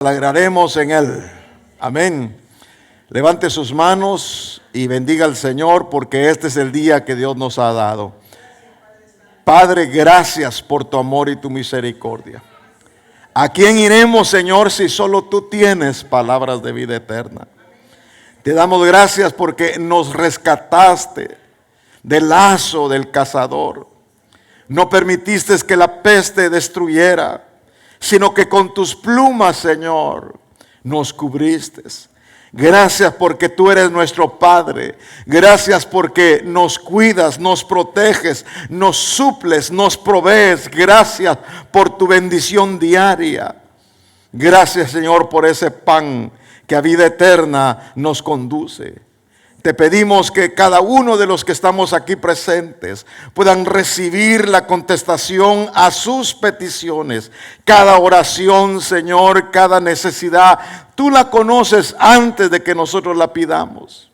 Alegraremos en Él. Amén. Levante sus manos y bendiga al Señor, porque este es el día que Dios nos ha dado. Padre, gracias por tu amor y tu misericordia. ¿A quién iremos, Señor, si solo tú tienes palabras de vida eterna? Te damos gracias porque nos rescataste del lazo del cazador. No permitiste que la peste destruyera, sino que con tus plumas, Señor, nos cubriste. Gracias porque tú eres nuestro Padre. Gracias porque nos cuidas, nos proteges, nos suples, nos provees. Gracias por tu bendición diaria. Gracias, Señor, por ese pan que a vida eterna nos conduce. Te pedimos que cada uno de los que estamos aquí presentes puedan recibir la contestación a sus peticiones. Cada oración, Señor, cada necesidad, tú la conoces antes de que nosotros la pidamos.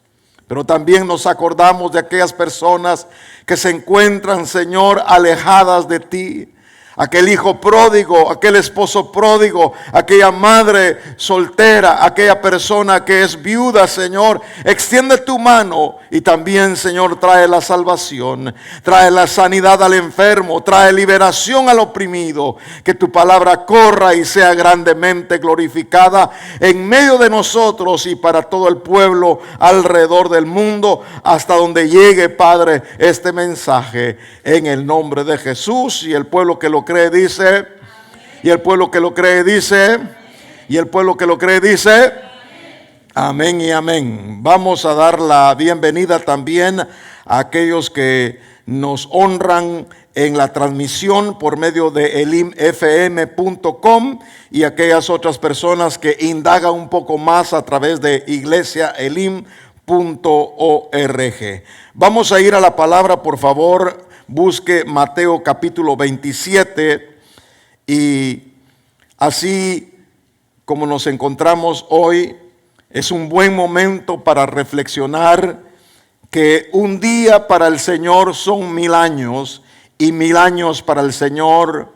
Pero también nos acordamos de aquellas personas que se encuentran, Señor, alejadas de ti. Aquel hijo pródigo, aquel esposo pródigo, aquella madre soltera, aquella persona que es viuda, Señor, extiende tu mano y también, Señor, trae la salvación, trae la sanidad al enfermo, trae liberación al oprimido. Que tu palabra corra y sea grandemente glorificada en medio de nosotros y para todo el pueblo alrededor del mundo, hasta donde llegue, Padre, este mensaje, en el nombre de Jesús. Y el pueblo que lo cree dice, y el pueblo que lo cree dice, y el pueblo que lo cree dice, amén y amén. Vamos a dar la bienvenida también a aquellos que nos honran en la transmisión por medio de elimfm.com y aquellas otras personas que indagan un poco más a través de iglesiaelim.org. Vamos a ir a la palabra, por favor. Busque Mateo capítulo 27 y así como nos encontramos hoy, es un buen momento para reflexionar que un día para el Señor son 1000 años y 1000 años para el Señor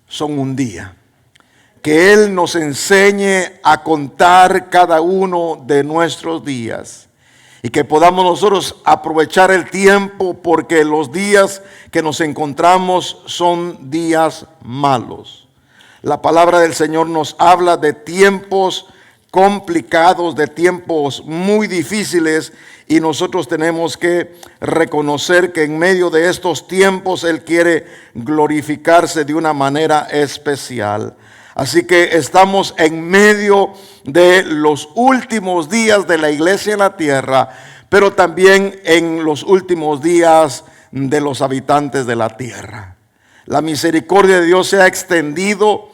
son un día. Que Él nos enseñe a contar cada uno de nuestros días. Y que podamos nosotros aprovechar el tiempo, porque los días que nos encontramos son días malos. La palabra del Señor nos habla de tiempos complicados, de tiempos muy difíciles, y nosotros tenemos que reconocer que en medio de estos tiempos Él quiere glorificarse de una manera especial. Así que estamos en medio de los últimos días de la iglesia en la tierra, pero también en los últimos días de los habitantes de la tierra. La misericordia de Dios se ha extendido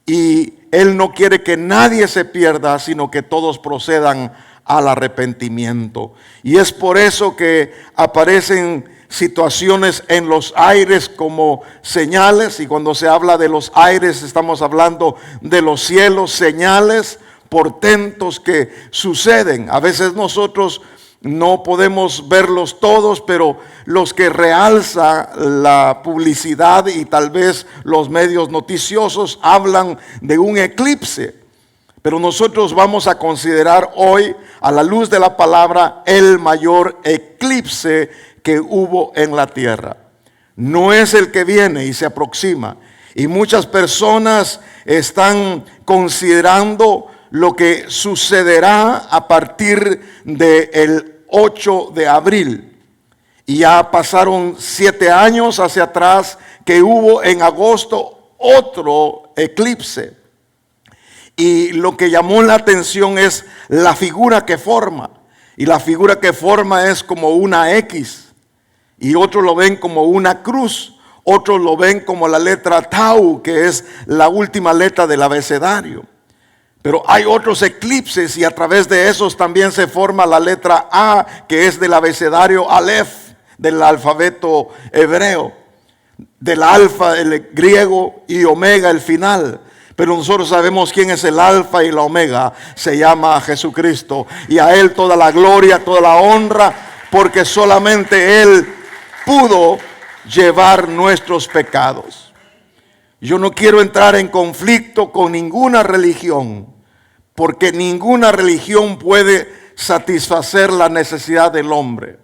y Él no quiere que nadie se pierda, sino que todos procedan al arrepentimiento. Y es por eso que aparecen situaciones en los aires como señales, y cuando se habla de los aires estamos hablando de los cielos, señales, portentos que suceden. A veces nosotros no podemos verlos todos, pero los que realza la publicidad y tal vez los medios noticiosos hablan de un eclipse. Pero nosotros vamos a considerar hoy, a la luz de la palabra, el mayor eclipse que hubo en la tierra. No es el que viene y se aproxima. Y muchas personas están considerando lo que sucederá a partir del 8 de abril. Y ya pasaron 7 años hacia atrás que hubo en agosto otro eclipse. Y lo que llamó la atención es la figura que forma. Y la figura que forma es como una X. Y otros lo ven como una cruz. Otros lo ven como la letra Tau, que es la última letra del abecedario. Pero hay otros eclipses y a través de esos también se forma la letra A, que es del abecedario Aleph, del alfabeto hebreo. Del alfa, el griego, y omega, el final. Pero nosotros sabemos quién es el alfa y la omega. Se llama Jesucristo. Y a Él toda la gloria, toda la honra, porque solamente Él pudo llevar nuestros pecados. Yo no quiero entrar en conflicto con ninguna religión, porque ninguna religión puede satisfacer la necesidad del hombre.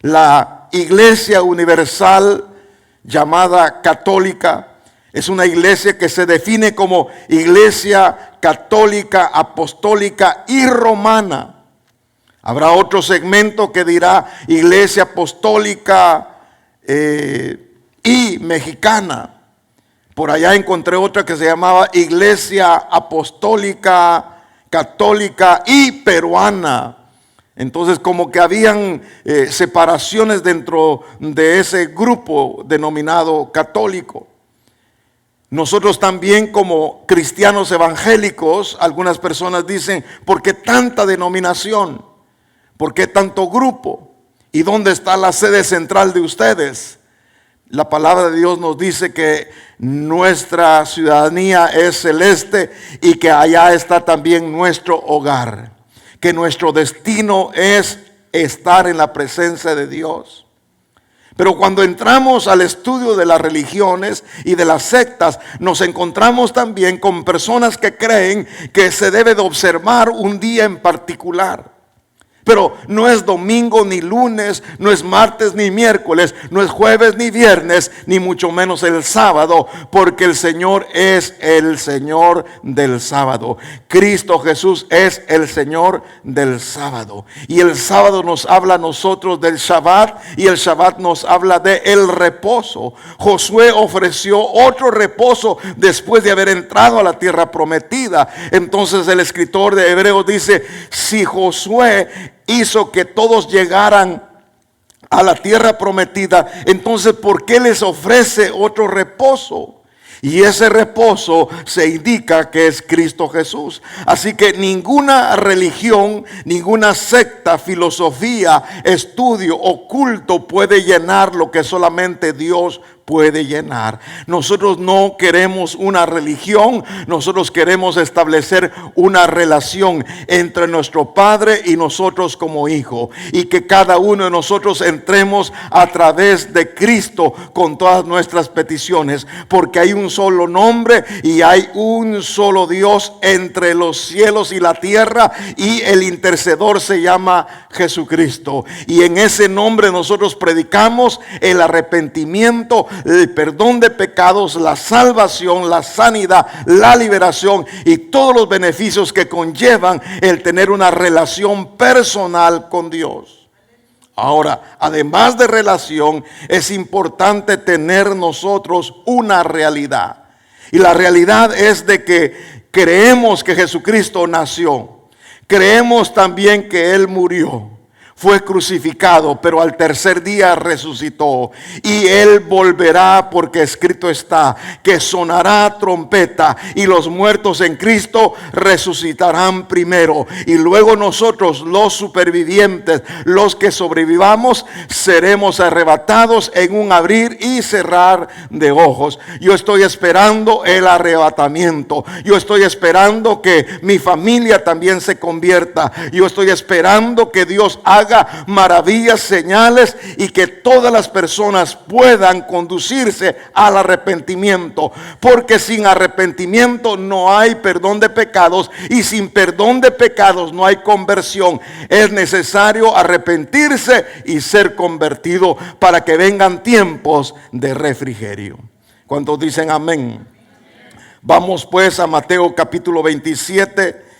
La Iglesia Universal, llamada católica, es una iglesia que se define como iglesia católica, apostólica y romana. Habrá otro segmento que dirá iglesia apostólica y mexicana. Por allá encontré otra que se llamaba iglesia apostólica, católica y peruana. Entonces como que habían separaciones dentro de ese grupo denominado católico. Nosotros también como cristianos evangélicos, algunas personas dicen, ¿por qué tanta denominación? ¿Por qué tanto grupo? ¿Y dónde está la sede central de ustedes? La palabra de Dios nos dice que nuestra ciudadanía es celeste y que allá está también nuestro hogar. Que nuestro destino es estar en la presencia de Dios. Pero cuando entramos al estudio de las religiones y de las sectas, nos encontramos también con personas que creen que se debe de observar un día en particular. Pero no es domingo ni lunes, no es martes ni miércoles, no es jueves ni viernes, ni mucho menos el sábado, porque el Señor es el Señor del sábado. Cristo Jesús es el Señor del sábado. Y el sábado nos habla a nosotros del Shabbat, y el Shabbat nos habla de el reposo. Josué ofreció otro reposo después de haber entrado a la tierra prometida. Entonces el escritor de Hebreos dice, si Josué hizo que todos llegaran a la tierra prometida, entonces ¿por qué les ofrece otro reposo? Y ese reposo se indica que es Cristo Jesús. Así que ninguna religión, ninguna secta, filosofía, estudio o culto puede llenar lo que solamente Dios puede llenar. Nosotros no queremos una religión, nosotros queremos establecer una relación entre nuestro Padre y nosotros como hijo, y que cada uno de nosotros entremos a través de Cristo con todas nuestras peticiones, porque hay un solo nombre y hay un solo Dios entre los cielos y la tierra, y el intercedor se llama Jesucristo, y en ese nombre nosotros predicamos el arrepentimiento, el perdón de pecados, la salvación, la sanidad, la liberación y todos los beneficios que conllevan el tener una relación personal con Dios. Ahora, además de relación, es importante tener nosotros una realidad. Y la realidad es de que creemos que Jesucristo nació. Creemos también que Él murió. Fue crucificado, pero al tercer día resucitó. Y Él volverá, porque escrito está que sonará trompeta y los muertos en Cristo resucitarán primero. Y luego nosotros, los supervivientes, los que sobrevivamos, seremos arrebatados en un abrir y cerrar de ojos. Yo estoy esperando el arrebatamiento. Yo estoy esperando que mi familia también se convierta. Yo estoy esperando que Dios haga maravillas, señales, y que todas las personas puedan conducirse al arrepentimiento, porque sin arrepentimiento no hay perdón de pecados, y sin perdón de pecados no hay conversión. Es necesario arrepentirse y ser convertido para que vengan tiempos de refrigerio. ¿Cuántos dicen amén? Vamos pues a Mateo capítulo 27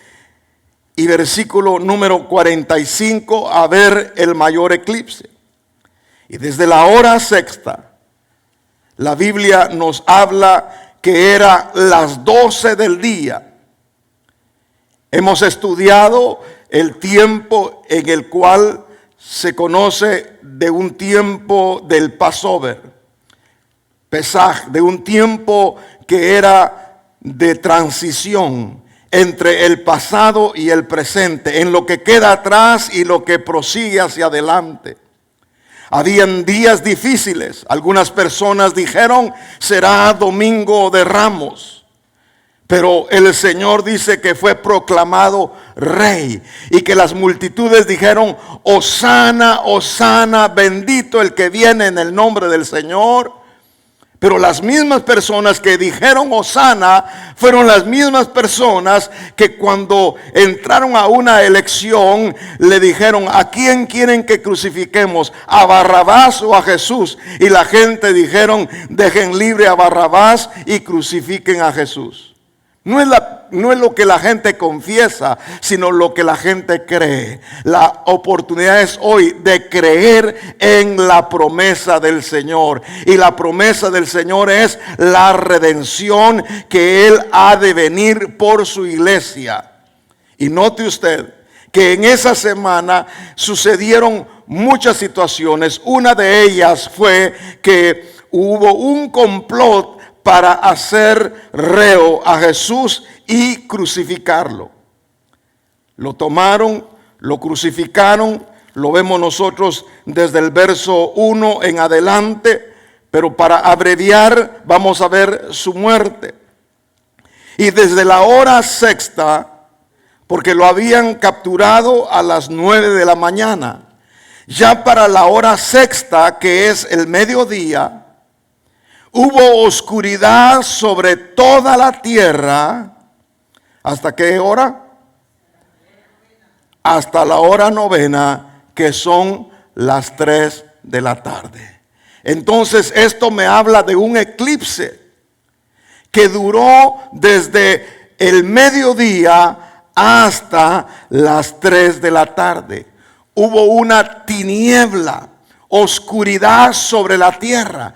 y versículo número 45, a ver el mayor eclipse. Y desde la hora sexta, la Biblia nos habla que era las 12 del día. Hemos estudiado el tiempo en el cual se conoce de un tiempo del Passover, Pesaj, de un tiempo que era de transición entre el pasado y el presente, en lo que queda atrás y lo que prosigue hacia adelante. Habían días difíciles. Algunas personas dijeron, será domingo de Ramos. Pero el Señor dice que fue proclamado rey, y que las multitudes dijeron, Hosana, Hosana, bendito el que viene en el nombre del Señor. Pero las mismas personas que dijeron Hosana fueron las mismas personas que cuando entraron a una elección le dijeron: ¿a quién quieren que crucifiquemos? ¿A Barrabás o a Jesús? Y la gente dijeron: dejen libre a Barrabás y crucifiquen a Jesús. No es lo que la gente confiesa, sino lo que la gente cree. La oportunidad es hoy de creer en la promesa del Señor. Y la promesa del Señor es la redención, que Él ha de venir por su iglesia. Y note usted que en esa semana sucedieron muchas situaciones. Una de ellas fue que hubo un complot para hacer reo a Jesús y crucificarlo. Lo tomaron, lo crucificaron, lo vemos nosotros desde el verso 1 en adelante, pero para abreviar vamos a ver su muerte. Y desde la hora sexta, porque lo habían capturado a las 9 de la mañana, ya para la hora sexta, que es el mediodía, hubo oscuridad sobre toda la tierra. ¿Hasta qué hora? Hasta la hora novena, que son las 3 de la tarde. Entonces esto me habla de un eclipse que duró desde el mediodía hasta las 3 de la tarde. Hubo una tiniebla, oscuridad sobre la tierra.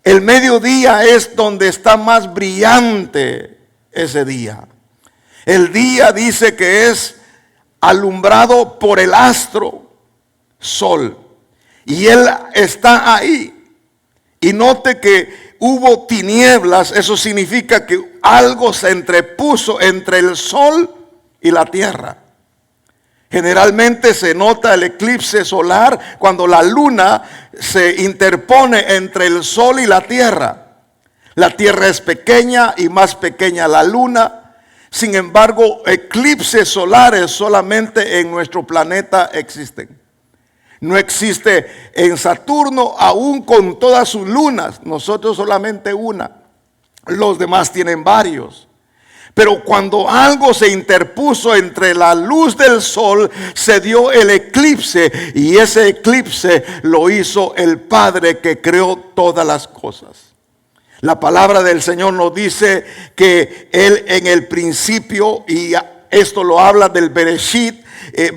El mediodía es donde está más brillante ese día. El día dice que es alumbrado por el astro sol. Y él está ahí. Y note que hubo tinieblas. Eso significa que algo se entrepuso entre el sol y la tierra. Generalmente se nota el eclipse solar cuando la luna se interpone entre el sol y la tierra. La tierra es pequeña y más pequeña la luna. Sin embargo, eclipses solares solamente en nuestro planeta existen. No existe en Saturno, aún con todas sus lunas. Nosotros solamente una. Los demás tienen varios. Pero cuando algo se interpuso entre la luz del sol, se dio el eclipse. Y ese eclipse lo hizo el Padre que creó todas las cosas. La palabra del Señor nos dice que Él en el principio, y esto lo habla del Bereshit,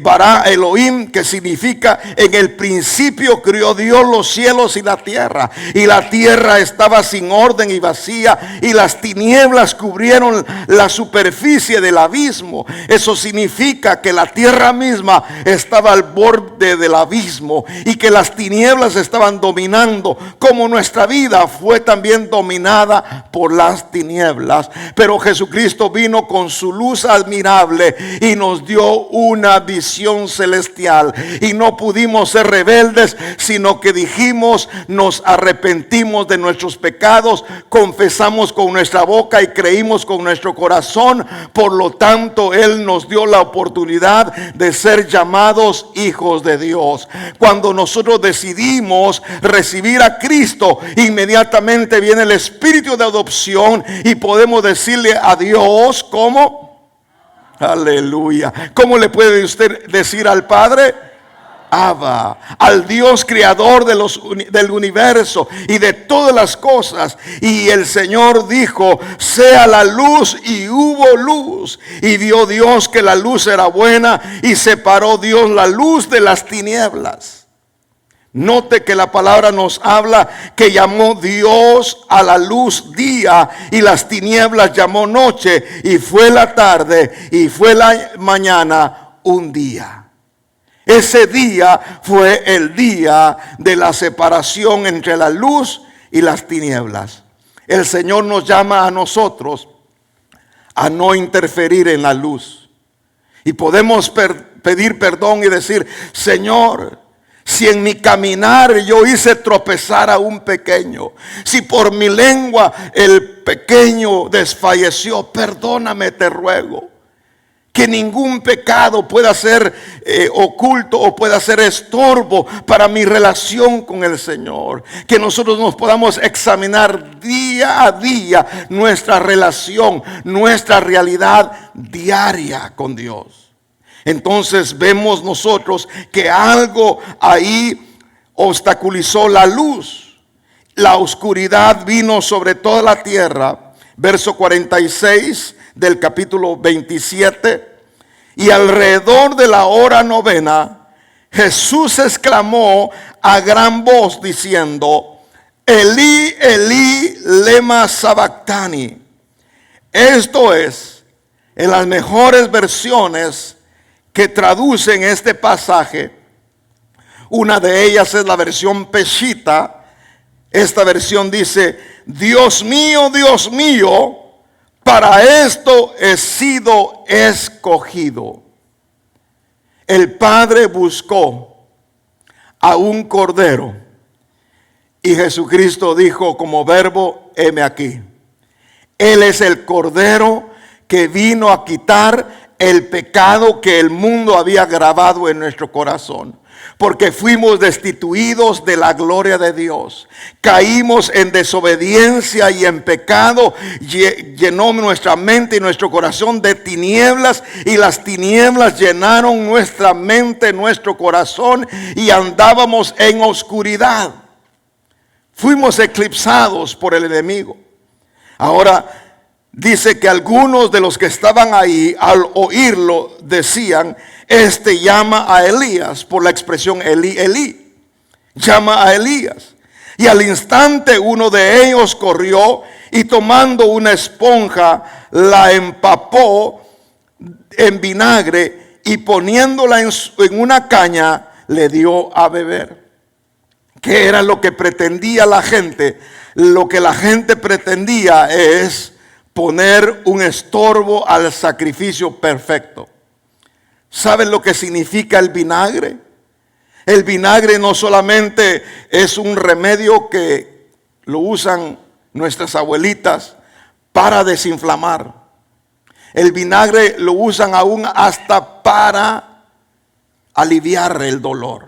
Bara Elohim, que significa en el principio crió Dios los cielos y la tierra estaba sin orden y vacía, y las tinieblas cubrieron la superficie del abismo. Eso significa que la tierra misma estaba al borde del abismo y que las tinieblas estaban dominando, como nuestra vida fue también dominada por las tinieblas. Pero Jesucristo vino con su luz admirable y nos dio una visión celestial, y no pudimos ser rebeldes, sino que dijimos: nos arrepentimos de nuestros pecados, confesamos con nuestra boca y creímos con nuestro corazón. Por lo tanto, Él nos dio la oportunidad de ser llamados hijos de Dios. Cuando nosotros decidimos recibir a Cristo, inmediatamente viene el espíritu de adopción y podemos decirle a Dios, ¿cómo? Aleluya. ¿Cómo le puede usted decir al Padre? Abba. Al Dios creador del universo y de todas las cosas. Y el Señor dijo: sea la luz, y hubo luz. Y vio Dios que la luz era buena, y separó Dios la luz de las tinieblas. Note que la palabra nos habla que llamó Dios a la luz día, y las tinieblas llamó noche, y fue la tarde y fue la mañana un día. Ese día fue el día de la separación entre la luz y las tinieblas. El Señor nos llama a nosotros a no interferir en la luz. Y podemos pedir perdón y decir: Señor, si en mi caminar yo hice tropezar a un pequeño, si por mi lengua el pequeño desfalleció, perdóname, te ruego. Que ningún pecado pueda ser oculto o pueda ser estorbo para mi relación con el Señor. Que nosotros nos podamos examinar día a día nuestra relación, nuestra realidad diaria con Dios. Entonces vemos nosotros que algo ahí obstaculizó la luz. La oscuridad vino sobre toda la tierra. Verso 46 del capítulo 27. Y alrededor de la hora novena, Jesús exclamó a gran voz diciendo: Elí, Elí, lema sabactani. Esto es, en las mejores versiones que traducen este pasaje, una de ellas es la versión Peshitta. Esta versión dice: Dios mío, para esto he sido escogido. El Padre buscó a un cordero y Jesucristo dijo como verbo: heme aquí. Él es el cordero que vino a quitar el pecado que el mundo había grabado en nuestro corazón. Porque fuimos destituidos de la gloria de Dios. Caímos en desobediencia y en pecado. Llenó nuestra mente y nuestro corazón de tinieblas. Y las tinieblas llenaron nuestra mente, nuestro corazón. Y andábamos en oscuridad. Fuimos eclipsados por el enemigo. Ahora dice que algunos de los que estaban ahí al oírlo decían: este llama a Elías, por la expresión Elí, Elí. Llama a Elías. Y al instante uno de ellos corrió y tomando una esponja la empapó en vinagre y poniéndola en una caña le dio a beber. ¿Qué era lo que pretendía la gente? Lo que la gente pretendía es poner un estorbo al sacrificio perfecto. ¿Saben lo que significa el vinagre? El vinagre no solamente es un remedio que lo usan nuestras abuelitas para desinflamar. El vinagre lo usan aún hasta para aliviar el dolor.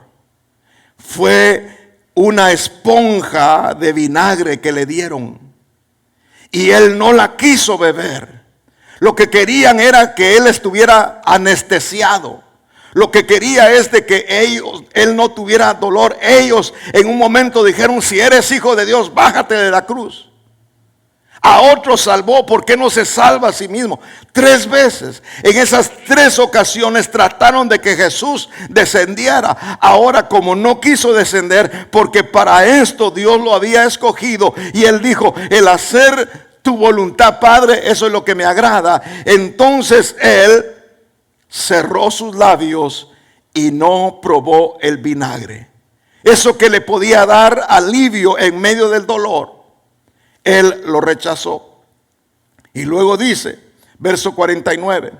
Fue una esponja de vinagre que le dieron y él no la quiso beber. Lo que querían era que él estuviera anestesiado. Lo que quería es de que él no tuviera dolor. Ellos en un momento dijeron: si eres hijo de Dios, bájate de la cruz. A otros salvó, ¿por qué no se salva a sí mismo? 3 veces. En esas 3 ocasiones trataron de que Jesús descendiera. Ahora, como no quiso descender, porque para esto Dios lo había escogido, y él dijo: el hacer tu voluntad, Padre, eso es lo que me agrada. Entonces él cerró sus labios y no probó el vinagre. Eso que le podía dar alivio en medio del dolor, él lo rechazó. Y luego dice, verso 49,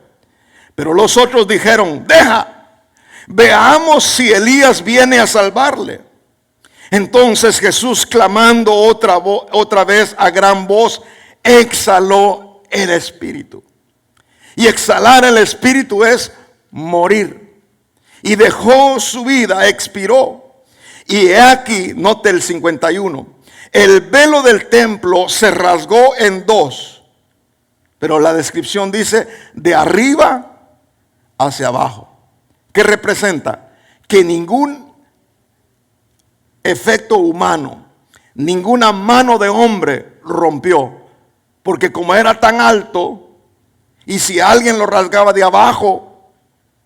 pero los otros dijeron: deja, veamos si Elías viene a salvarle. Entonces Jesús, clamando otra vez a gran voz, exhaló el espíritu. Y exhalar el espíritu es morir. Y dejó su vida, expiró. Y he aquí, note el 51, el velo del templo se rasgó en 2. Pero la descripción dice: de arriba hacia abajo. ¿Qué representa? Que ningún efecto humano, ninguna mano de hombre rompió. Porque como era tan alto, y si alguien lo rasgaba de abajo,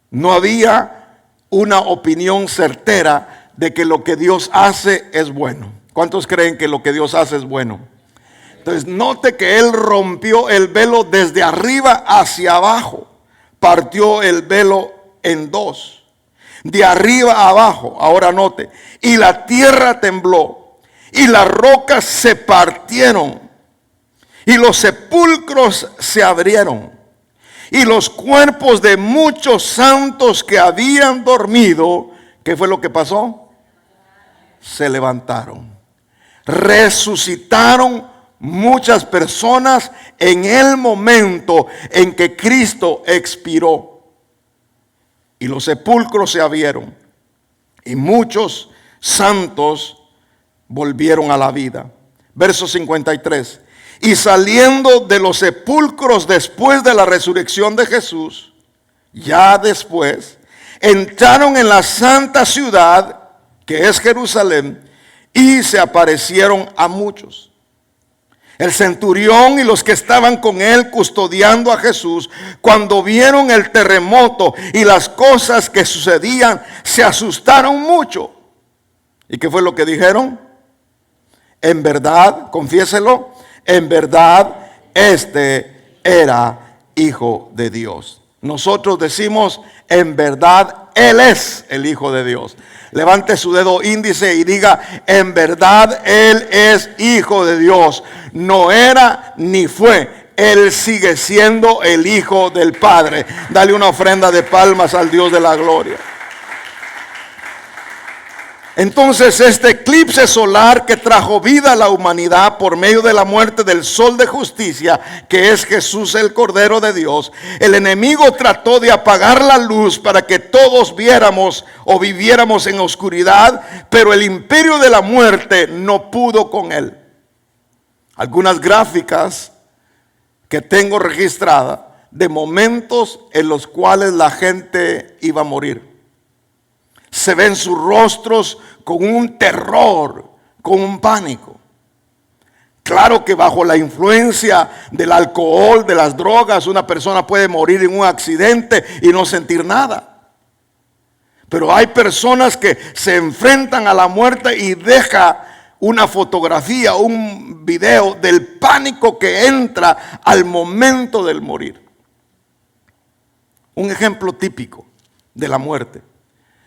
no había una opinión certera de que lo que Dios hace es bueno. ¿Cuántos creen que lo que Dios hace es bueno? Entonces note que él rompió el velo desde arriba hacia abajo. Partió el velo en 2. De arriba a abajo. Ahora note. Y la tierra tembló. Y las rocas se partieron. Y los sepulcros se abrieron. Y los cuerpos de muchos santos que habían dormido, ¿qué fue lo que pasó? Se levantaron. Resucitaron muchas personas en el momento en que Cristo expiró. Y los sepulcros se abrieron y muchos santos volvieron a la vida. Verso 53. Y saliendo de los sepulcros después de la resurrección de Jesús, ya después, entraron en la santa ciudad, que es Jerusalén, y se aparecieron a muchos. El centurión y los que estaban con él custodiando a Jesús, cuando vieron el terremoto y las cosas que sucedían, se asustaron mucho. ¿Y qué fue lo que dijeron? En verdad, confiéselo, en verdad, este era Hijo de Dios. Nosotros decimos, en verdad, Él es el Hijo de Dios. Levante su dedo índice y diga, en verdad, Él es Hijo de Dios. No era ni fue. Él sigue siendo el Hijo del Padre. Dale una ofrenda de palmas al Dios de la gloria. Entonces este eclipse solar que trajo vida a la humanidad por medio de la muerte del sol de justicia, que es Jesús el Cordero de Dios, el enemigo trató de apagar la luz para que todos viéramos o viviéramos en oscuridad, pero el imperio de la muerte no pudo con él. Algunas gráficas que tengo registradas de momentos en los cuales la gente iba a morir. Se ven sus rostros con un terror, con un pánico. Claro que bajo la influencia del alcohol, de las drogas, una persona puede morir en un accidente y no sentir nada. Pero hay personas que se enfrentan a la muerte y deja una fotografía, un video del pánico que entra al momento del morir. Un ejemplo típico de la muerte.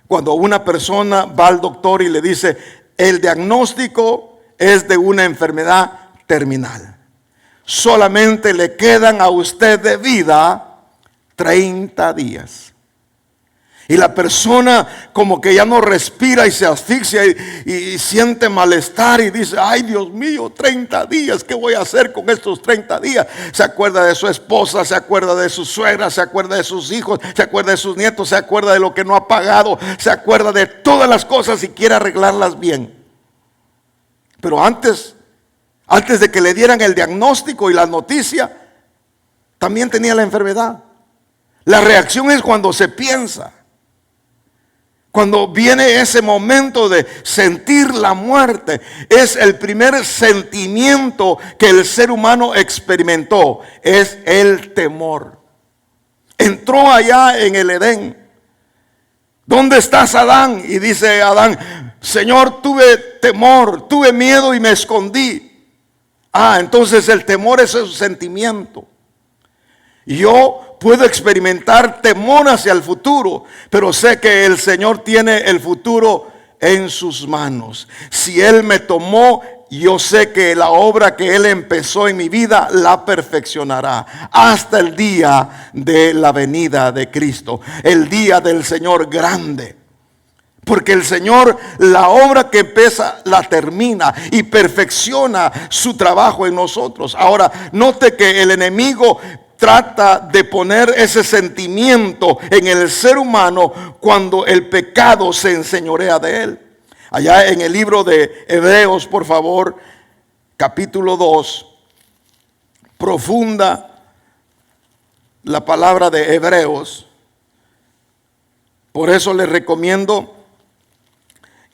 Cuando una persona va al doctor y le dice, el diagnóstico es de una enfermedad terminal. Solamente le quedan a usted de vida 30 días. Y la persona como que ya no respira y se asfixia y siente malestar y dice, ay Dios mío, 30 días, ¿qué voy a hacer con estos 30 días? Se acuerda de su esposa, se acuerda de su suegra, se acuerda de sus hijos, se acuerda de sus nietos, se acuerda de lo que no ha pagado, se acuerda de todas las cosas y quiere arreglarlas bien. Pero antes de que le dieran el diagnóstico y la noticia, también tenía la enfermedad. La reacción es cuando se piensa. Cuando viene ese momento de sentir la muerte, es el primer sentimiento que el ser humano experimentó, es el temor. Entró allá en el Edén. ¿Dónde estás, Adán? Y dice Adán, Señor, tuve temor, tuve miedo y me escondí. Entonces el temor es un sentimiento. Yo puedo experimentar temor hacia el futuro, pero sé que el Señor tiene el futuro en sus manos. Si Él me tomó, yo sé que la obra que Él empezó en mi vida la perfeccionará hasta el día de la venida de Cristo, el día del Señor grande. Porque el Señor, la obra que empieza, la termina y perfecciona su trabajo en nosotros. Ahora, note que el enemigo trata de poner ese sentimiento en el ser humano cuando el pecado se enseñorea de él. Allá en el libro de Hebreos, por favor, capítulo 2, profunda la palabra de Hebreos. Por eso les recomiendo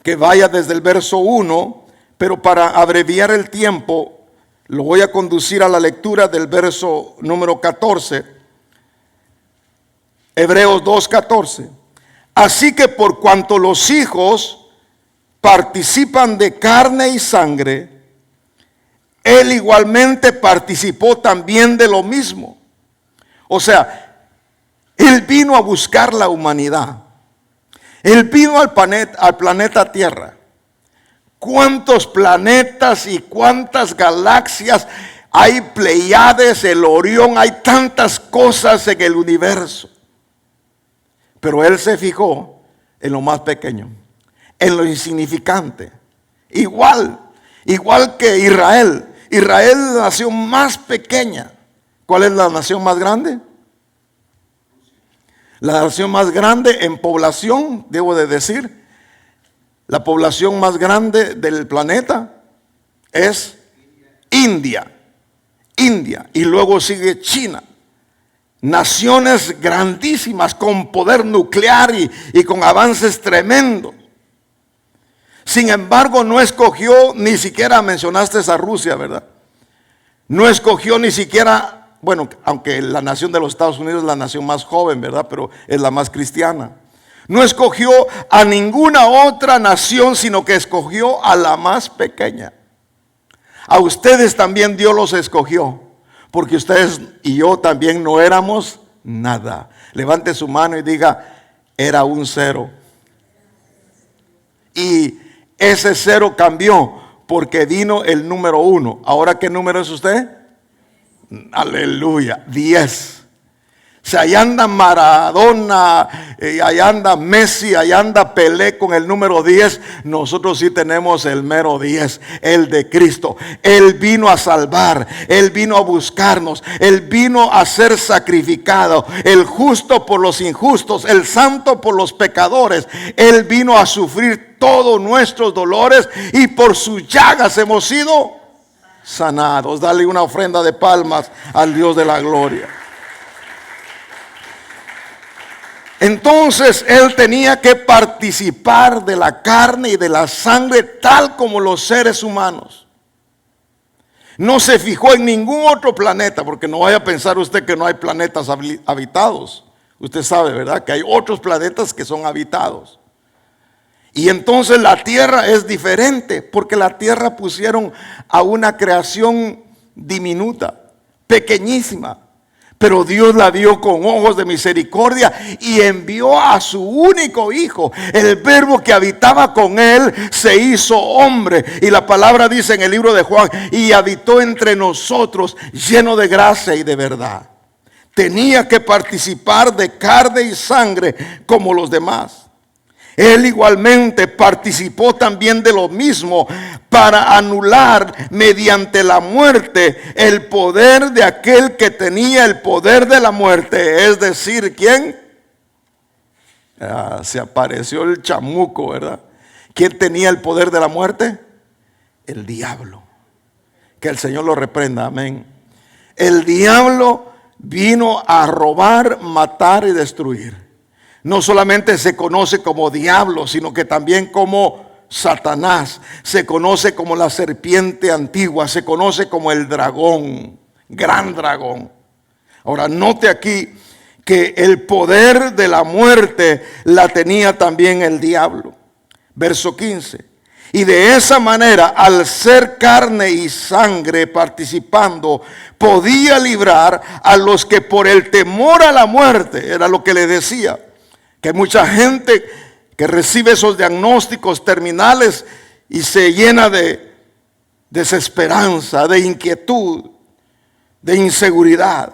que vaya desde el verso 1, pero para abreviar el tiempo, lo voy a conducir a la lectura del verso número 14. Hebreos 2:14. Así que por cuanto los hijos participan de carne y sangre, Él igualmente participó también de lo mismo. O sea, Él vino a buscar la humanidad. Él vino al planeta Tierra. ¿Cuántos planetas y cuántas galaxias? Hay Pleiades, el Orión, hay tantas cosas en el universo. Pero Él se fijó en lo más pequeño, en lo insignificante. Igual que Israel. Israel es la nación más pequeña. ¿Cuál es la nación más grande? La nación más grande en población, debo de decir, la población más grande del planeta es India. India, y luego sigue China. Naciones grandísimas con poder nuclear y con avances tremendos. Sin embargo, no escogió, ni siquiera mencionaste a Rusia, ¿verdad? No escogió ni siquiera, bueno, aunque la nación de los Estados Unidos es la nación más joven, ¿verdad? Pero es la más cristiana. No escogió a ninguna otra nación, sino que escogió a la más pequeña. A ustedes también Dios los escogió, porque ustedes y yo también no éramos nada. Levante su mano y diga, era un cero. Y ese cero cambió porque vino el número 1. ¿Ahora qué número es usted? Aleluya, 10. O sea, allá anda Maradona, allá anda Messi, allá anda Pelé con el número 10. Nosotros sí tenemos el mero 10, el de Cristo. Él vino a salvar, Él vino a buscarnos, Él vino a ser sacrificado, el justo por los injustos, el santo por los pecadores. Él vino a sufrir todos nuestros dolores y por sus llagas hemos sido sanados. Dale una ofrenda de palmas al Dios de la gloria. Entonces Él tenía que participar de la carne y de la sangre tal como los seres humanos. No se fijó en ningún otro planeta, porque no vaya a pensar usted que no hay planetas habitados. Usted sabe, ¿verdad? Que hay otros planetas que son habitados. Y entonces la tierra es diferente, porque la tierra pusieron a una creación diminuta, pequeñísima. Pero Dios la vio con ojos de misericordia y envió a su único hijo. El verbo que habitaba con él se hizo hombre. Y la palabra dice en el libro de Juan, y habitó entre nosotros lleno de gracia y de verdad. Tenía que participar de carne y sangre como los demás. Él igualmente participó también de lo mismo para anular mediante la muerte el poder de aquel que tenía el poder de la muerte. Es decir, ¿quién? Se apareció el chamuco, ¿verdad? ¿Quién tenía el poder de la muerte? El diablo. Que el Señor lo reprenda, amén. El diablo vino a robar, matar y destruir. No solamente se conoce como diablo, sino que también como Satanás. Se conoce como la serpiente antigua, se conoce como el dragón, gran dragón. Ahora note aquí que el poder de la muerte la tenía también el diablo. Verso 15. Y de esa manera, al ser carne y sangre participando, podía librar a los que por el temor a la muerte, era lo que le decía, que hay mucha gente que recibe esos diagnósticos terminales y se llena de desesperanza, de inquietud, de inseguridad.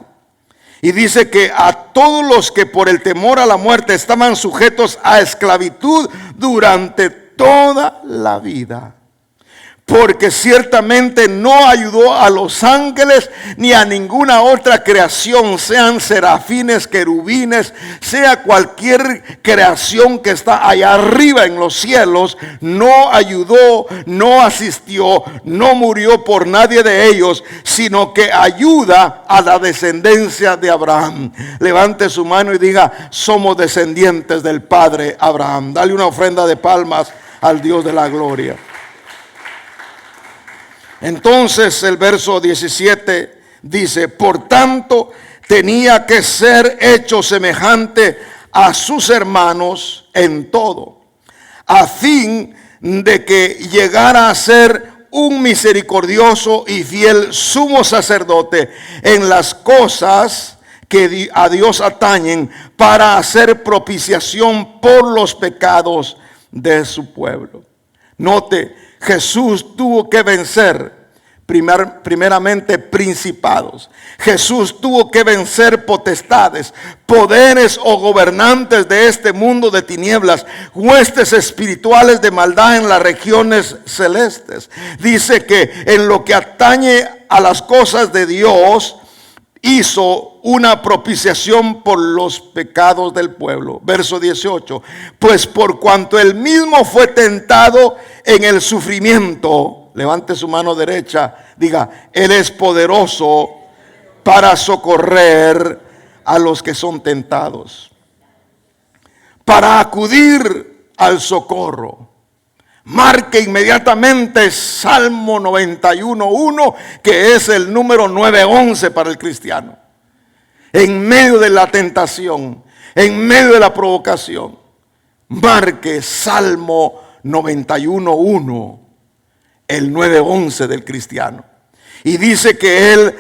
Y dice que a todos los que por el temor a la muerte estaban sujetos a esclavitud durante toda la vida. Porque ciertamente no ayudó a los ángeles ni a ninguna otra creación, sean serafines, querubines, sea cualquier creación que está allá arriba en los cielos. No ayudó, no asistió, no murió por nadie de ellos, sino que ayuda a la descendencia de Abraham. Levante su mano y diga, somos descendientes del padre Abraham. Dale una ofrenda de palmas al Dios de la gloria. Entonces el verso 17 dice, por tanto tenía que ser hecho semejante a sus hermanos en todo, a fin de que llegara a ser un misericordioso y fiel sumo sacerdote en las cosas que a Dios atañen, para hacer propiciación por los pecados de su pueblo. Note, Jesús tuvo que vencer primeramente principados. Jesús tuvo que vencer potestades, poderes o gobernantes de este mundo de tinieblas, huestes espirituales de maldad en las regiones celestes. Dice que en lo que atañe a las cosas de Dios, hizo una propiciación por los pecados del pueblo. Verso 18. Pues por cuanto él mismo fue tentado en el sufrimiento, levante su mano derecha, diga, él es poderoso para socorrer a los que son tentados, para acudir al socorro. Marque inmediatamente Salmo 91:1, que es el número 911 para el cristiano. En medio de la tentación, en medio de la provocación, marque Salmo 91:1, el 911 del cristiano. Y dice que él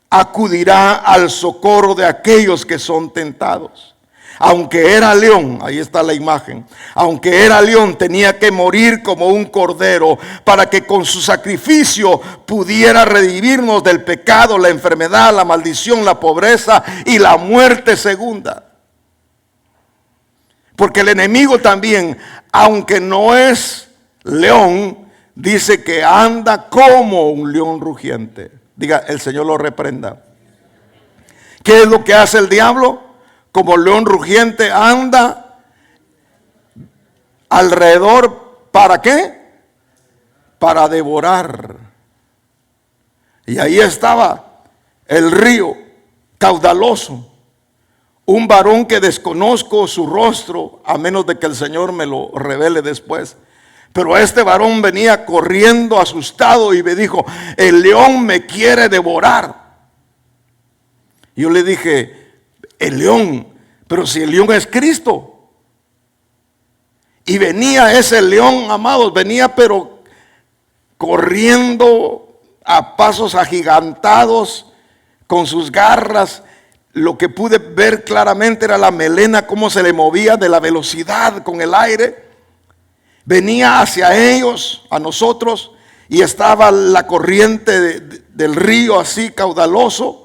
acudirá al socorro de aquellos que son tentados. Aunque era león, ahí está la imagen, aunque era león, tenía que morir como un cordero para que con su sacrificio pudiera redimirnos del pecado, la enfermedad, la maldición, la pobreza y la muerte segunda. Porque el enemigo también, aunque no es león, dice que anda como un león rugiente. Diga, el Señor lo reprenda. ¿Qué es lo que hace el diablo? Como león rugiente anda alrededor, ¿para qué? Para devorar. Y ahí estaba el río caudaloso, un varón que desconozco su rostro, a menos de que el Señor me lo revele después. Pero este varón venía corriendo asustado y me dijo, el león me quiere devorar. Y yo le dije, el león, pero si el león es Cristo. Y venía ese león, amados, venía pero corriendo a pasos agigantados con sus garras. Lo que pude ver claramente era la melena, cómo se le movía de la velocidad con el aire. Venía hacia ellos, a nosotros, y estaba la corriente del río así caudaloso.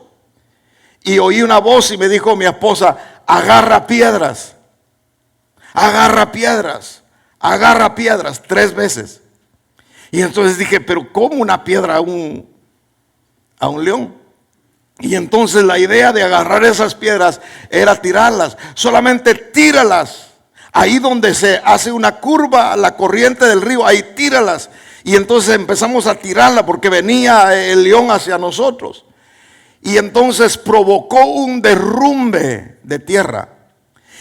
Y oí una voz y me dijo mi esposa, agarra piedras, agarra piedras, agarra piedras, 3 veces. Y entonces dije, pero ¿cómo una piedra a un león? Y entonces la idea de agarrar esas piedras era tirarlas, solamente tíralas. Ahí donde se hace una curva, la corriente del río, ahí tíralas. Y entonces empezamos a tirarla porque venía el león hacia nosotros. Y entonces provocó un derrumbe de tierra.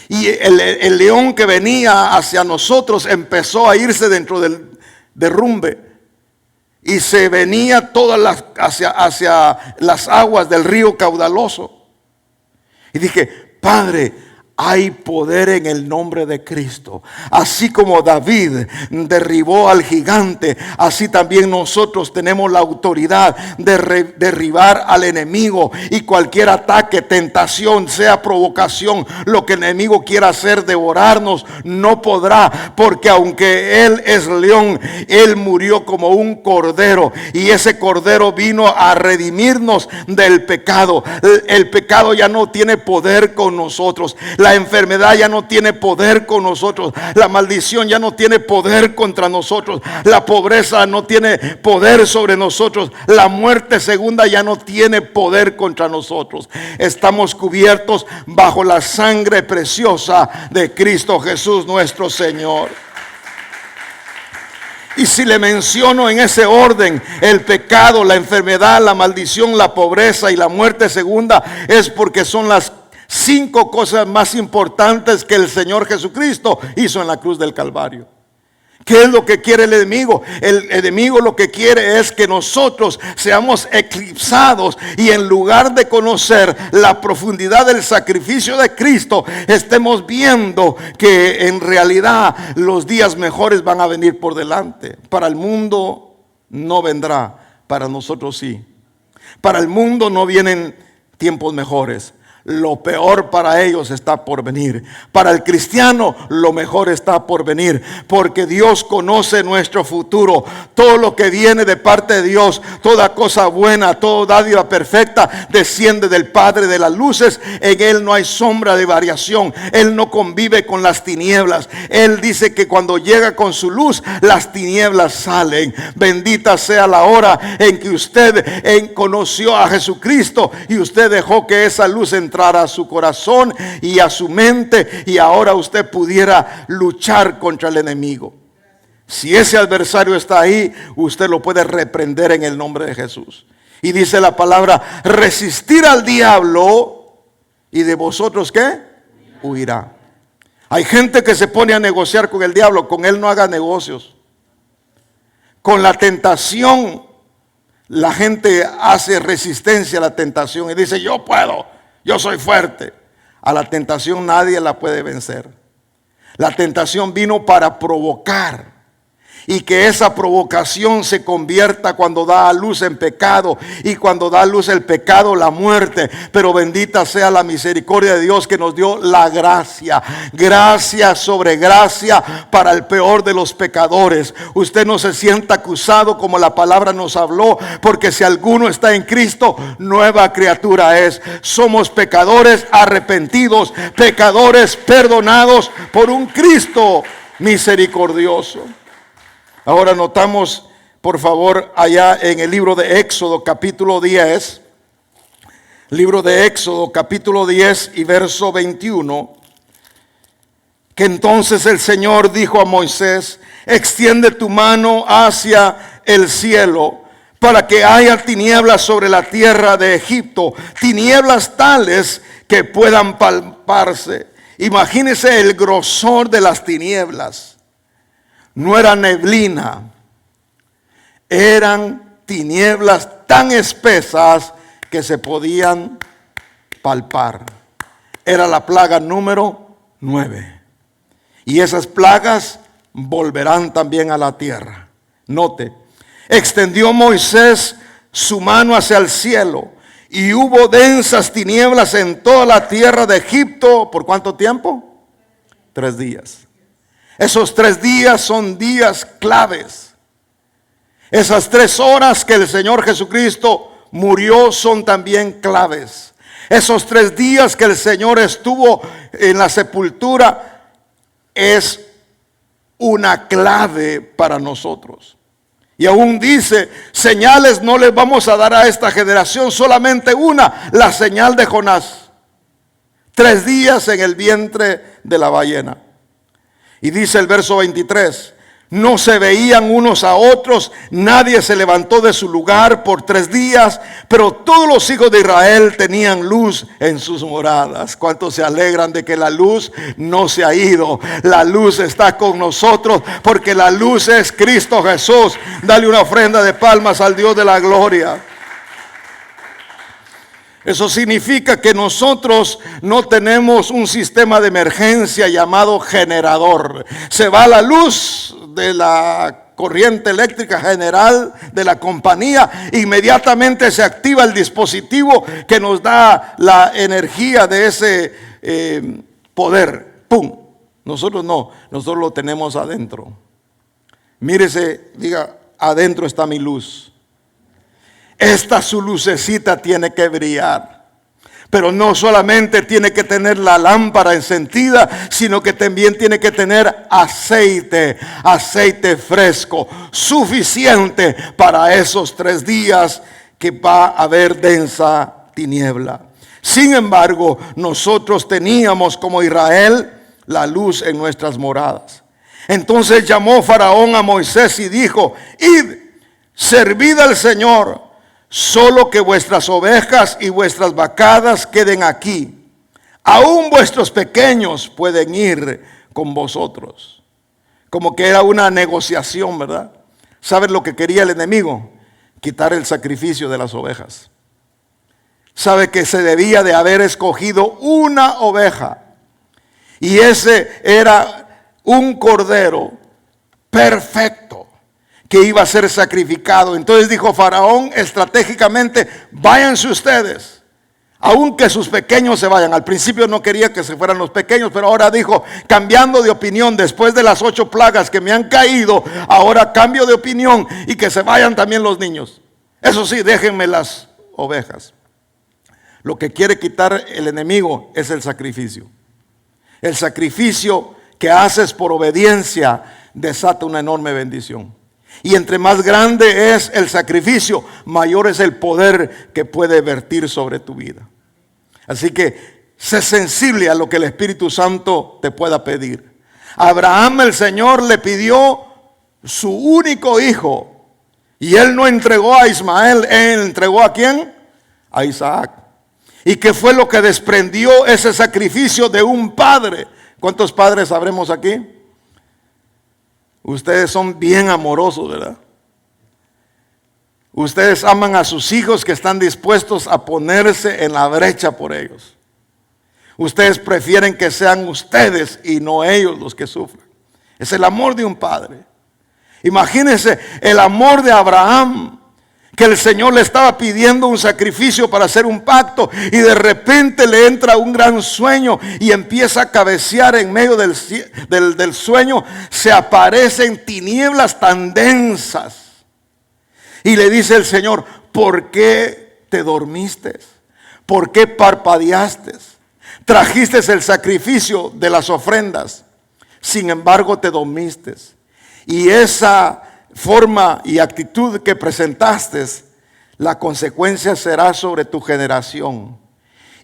Y el león que venía hacia nosotros empezó a irse dentro del derrumbe. Y se venía hacia las aguas del río caudaloso. Y dije, Padre, hay poder en el nombre de Cristo. Así como David derribó al gigante, así también nosotros tenemos la autoridad de derribar al enemigo. Y cualquier ataque, tentación, sea provocación, lo que el enemigo quiera hacer, devorarnos, no podrá. Porque aunque él es león, él murió como un cordero. Y ese cordero vino a redimirnos del pecado. El pecado ya no tiene poder con nosotros. La enfermedad ya no tiene poder con nosotros. La maldición ya no tiene poder contra nosotros. La pobreza no tiene poder sobre nosotros. La muerte segunda ya no tiene poder contra nosotros. Estamos cubiertos bajo la sangre preciosa de Cristo Jesús nuestro Señor. Y si le menciono en ese orden el pecado, la enfermedad, la maldición, la pobreza y la muerte segunda, es porque son las 5 cosas más importantes que el Señor Jesucristo hizo en la cruz del Calvario. ¿Qué es lo que quiere el enemigo? El enemigo lo que quiere es que nosotros seamos eclipsados y en lugar de conocer la profundidad del sacrificio de Cristo, estemos viendo que en realidad los días mejores van a venir por delante. Para el mundo no vendrá, para nosotros sí. Para el mundo no vienen tiempos mejores. lo peor para ellos está por venir. Para el cristiano, lo mejor está por venir, porque Dios conoce nuestro futuro. Todo lo que viene de parte de Dios, toda cosa buena, toda dádiva perfecta, desciende del Padre de las luces. En Él no hay sombra de variación. Él no convive con las tinieblas. Él dice que cuando llega con su luz, las tinieblas salen. Bendita sea la hora en que usted conoció a Jesucristo y usted dejó que esa luz entrara a su corazón y a su mente, y ahora usted pudiera luchar contra el enemigo. Si ese adversario está ahí, usted lo puede reprender en el nombre de Jesús. Y dice la palabra: resistir al diablo y de vosotros ¿qué? Huirá. Hay gente que se pone a negociar con el diablo. Con él no haga negocios. Con la tentación, la gente hace resistencia a la tentación y dice: yo puedo, yo soy fuerte. A la tentación nadie la puede vencer. La tentación vino para provocar, y que esa provocación se convierta cuando da a luz en pecado, y cuando da a luz el pecado, la muerte. Pero bendita sea la misericordia de Dios que nos dio la gracia, gracia sobre gracia para el peor de los pecadores. Usted no se sienta acusado, como la palabra nos habló, porque si alguno está en Cristo, nueva criatura es. Somos pecadores arrepentidos, pecadores perdonados por un Cristo misericordioso. Ahora notamos, por favor, allá en el libro de Éxodo capítulo 10, libro de Éxodo capítulo 10 y verso 21, que entonces el Señor dijo a Moisés: extiende tu mano hacia el cielo para que haya tinieblas sobre la tierra de Egipto, tinieblas tales que puedan palparse. Imagínese el grosor de las tinieblas. No era neblina, eran tinieblas tan espesas que se podían palpar. Era la plaga número 9. Y esas plagas volverán también a la tierra. Note, extendió Moisés su mano hacia el cielo, y hubo densas tinieblas en toda la tierra de Egipto. ¿Por cuánto tiempo? 3 días. Esos 3 días son días claves. Esas 3 horas que el Señor Jesucristo murió son también claves. Esos 3 días que el Señor estuvo en la sepultura es una clave para nosotros. Y aún dice: señales no les vamos a dar a esta generación, solamente una, la señal de Jonás. 3 días en el vientre de la ballena. Y dice el verso 23: no se veían unos a otros, nadie se levantó de su lugar por 3 días, pero todos los hijos de Israel tenían luz en sus moradas. ¿Cuántos se alegran de que la luz no se ha ido? La luz está con nosotros, porque la luz es Cristo Jesús. Dale una ofrenda de palmas al Dios de la gloria. Eso significa que nosotros no tenemos un sistema de emergencia llamado generador. Se va la luz de la corriente eléctrica general de la compañía, inmediatamente se activa el dispositivo que nos da la energía de ese poder. ¡Pum! Nosotros no, nosotros lo tenemos adentro. Mírese, diga: adentro está mi luz. Esta su lucecita tiene que brillar. Pero no solamente tiene que tener la lámpara encendida, sino que también tiene que tener aceite fresco, suficiente para esos 3 días que va a haber densa tiniebla. Sin embargo, nosotros teníamos como Israel la luz en nuestras moradas. Entonces llamó Faraón a Moisés y dijo: id, servid al Señor. Solo que vuestras ovejas y vuestras vacadas queden aquí. Aún vuestros pequeños pueden ir con vosotros. Como que era una negociación, ¿verdad? ¿Saben lo que quería el enemigo? Quitar el sacrificio de las ovejas. Sabe que se debía de haber escogido una oveja. Y ese era un cordero perfecto que iba a ser sacrificado. Entonces dijo Faraón estratégicamente: váyanse ustedes, Aunque sus pequeños se vayan. Al principio no quería que se fueran los pequeños, pero ahora dijo, cambiando de opinión, después de las 8 plagas que me han caído, ahora cambio de opinión y que se vayan también los niños. Eso sí, déjenme las ovejas. Lo que quiere quitar el enemigo es el sacrificio. El sacrificio que haces por obediencia desata una enorme bendición. Y entre más grande es el sacrificio, mayor es el poder que puede vertir sobre tu vida. Así que sé sensible a lo que el Espíritu Santo te pueda pedir. A Abraham el Señor le pidió su único hijo. Y él no entregó a Ismael, él entregó ¿a quién? A Isaac. ¿Y qué fue lo que desprendió ese sacrificio de un padre? ¿Cuántos padres habremos aquí? Ustedes son bien amorosos, ¿verdad? Ustedes aman a sus hijos que están dispuestos a ponerse en la brecha por ellos. Ustedes prefieren que sean ustedes y no ellos los que sufran. Es el amor de un padre. Imagínense el amor de Abraham, que el Señor le estaba pidiendo un sacrificio para hacer un pacto y de repente le entra un gran sueño y empieza a cabecear en medio del sueño. Se aparecen tinieblas tan densas y le dice el Señor, ¿por qué te dormiste? ¿Por qué parpadeaste? Trajiste el sacrificio de las ofrendas, sin embargo te dormiste. Y esa forma y actitud que presentaste, la consecuencia será sobre tu generación.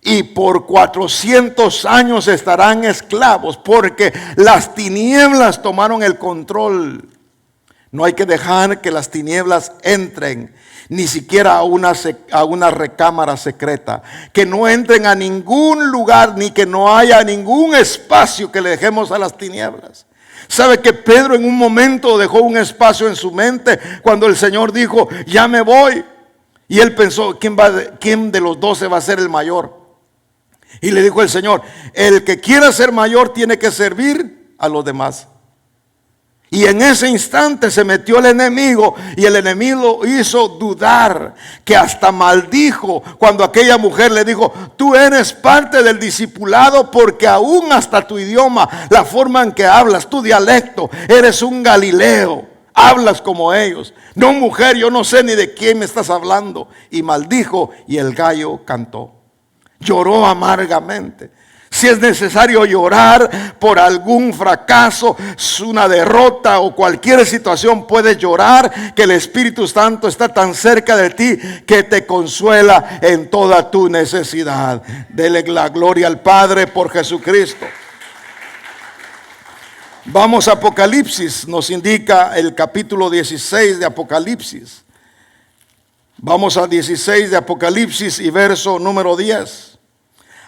Y por 400 años estarán esclavos, porque las tinieblas tomaron el control. No hay que dejar que las tinieblas entren, ni siquiera a una recámara secreta. Que no entren a ningún lugar, ni que no haya ningún espacio que le dejemos a las tinieblas. ¿Sabe que Pedro en un momento dejó un espacio en su mente cuando el Señor dijo, ya me voy? Y él pensó, ¿quién de los 12 va a ser el mayor? Y le dijo el Señor, el que quiera ser mayor tiene que servir a los demás. Y en ese instante se metió el enemigo y el enemigo hizo dudar, que hasta maldijo cuando aquella mujer le dijo, tú eres parte del discipulado porque aún hasta tu idioma, la forma en que hablas, tu dialecto, eres un Galileo, hablas como ellos. No, mujer, yo no sé ni de quién me estás hablando. Y maldijo y el gallo cantó. Lloró amargamente. Si es necesario llorar por algún fracaso, una derrota o cualquier situación, puedes llorar, que el Espíritu Santo está tan cerca de ti que te consuela en toda tu necesidad. Dele la gloria al Padre por Jesucristo. Vamos a Apocalipsis, nos indica el capítulo 16 de Apocalipsis. Vamos a 16 de Apocalipsis y verso número 10.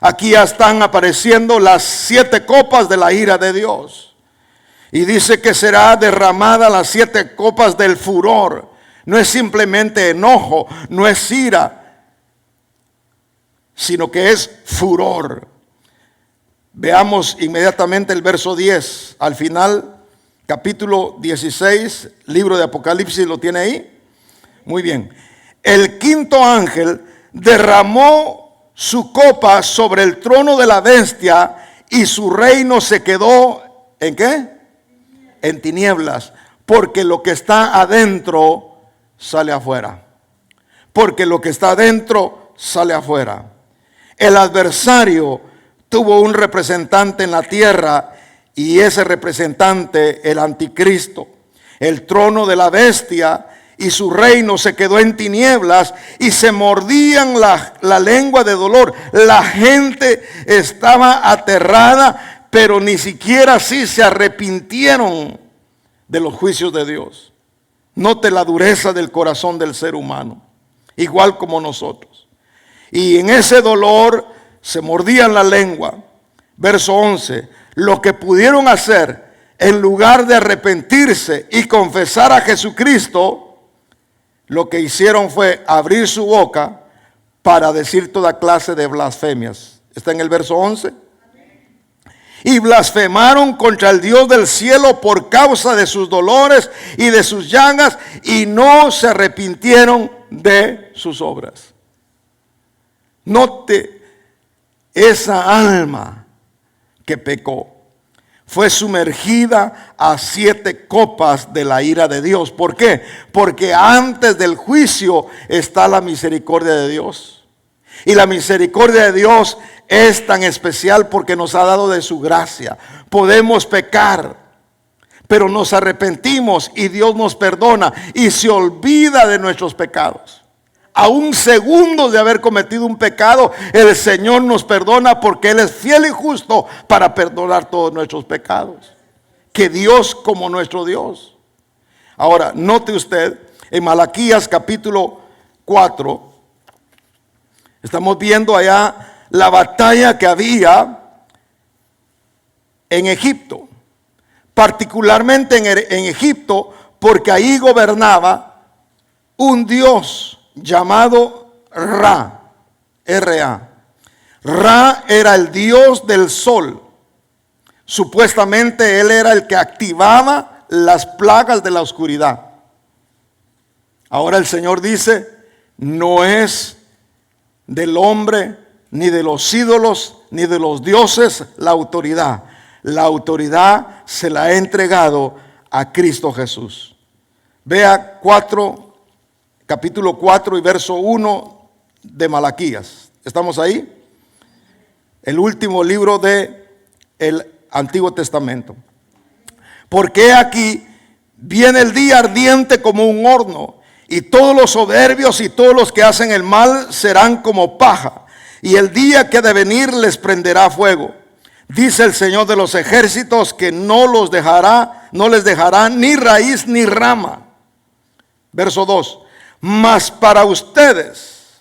Aquí ya están apareciendo las 7 copas de la ira de Dios. Y dice que será derramada las 7 copas del furor. No es simplemente enojo, no es ira, sino que es furor. Veamos inmediatamente el verso 10. Al final, capítulo 16, libro de Apocalipsis, ¿lo tiene ahí? Muy bien. El quinto ángel derramó su copa sobre el trono de la bestia y su reino se quedó, ¿en qué? En tinieblas, porque lo que está adentro sale afuera. Porque lo que está adentro sale afuera. El adversario tuvo un representante en la tierra y ese representante, el anticristo. El trono de la bestia y su reino se quedó en tinieblas y se mordían la lengua de dolor. La gente estaba aterrada, pero ni siquiera así se arrepintieron de los juicios de Dios. Note la dureza del corazón del ser humano, igual como nosotros. Y en ese dolor se mordían la lengua. Verso 11, lo que pudieron hacer en lugar de arrepentirse y confesar a Jesucristo, lo que hicieron fue abrir su boca para decir toda clase de blasfemias. Está en el verso 11. Y blasfemaron contra el Dios del cielo por causa de sus dolores y de sus llagas, y no se arrepintieron de sus obras. Note esa alma que pecó fue sumergida a 7 copas de la ira de Dios. ¿Por qué? Porque antes del juicio está la misericordia de Dios. Y la misericordia de Dios es tan especial porque nos ha dado de su gracia. Podemos pecar, pero nos arrepentimos y Dios nos perdona y se olvida de nuestros pecados. A un segundo de haber cometido un pecado, el Señor nos perdona porque Él es fiel y justo para perdonar todos nuestros pecados. Que Dios como nuestro Dios. Ahora, note usted, en Malaquías capítulo 4, estamos viendo allá la batalla que había en Egipto. Particularmente en Egipto, porque ahí gobernaba un Dios llamado Ra, R-A. Ra era el dios del sol. Supuestamente él era el que activaba las plagas de la oscuridad. Ahora el Señor dice, no es del hombre, ni de los ídolos, ni de los dioses la autoridad. La autoridad se la ha entregado a Cristo Jesús. Vea capítulo 4 y verso 1 de Malaquías. ¿Estamos ahí? El último libro del Antiguo Testamento. Porque aquí viene el día ardiente como un horno, y todos los soberbios y todos los que hacen el mal serán como paja, y el día que ha de venir les prenderá fuego. Dice el Señor de los ejércitos que no les dejará ni raíz ni rama. Verso 2. Mas para ustedes,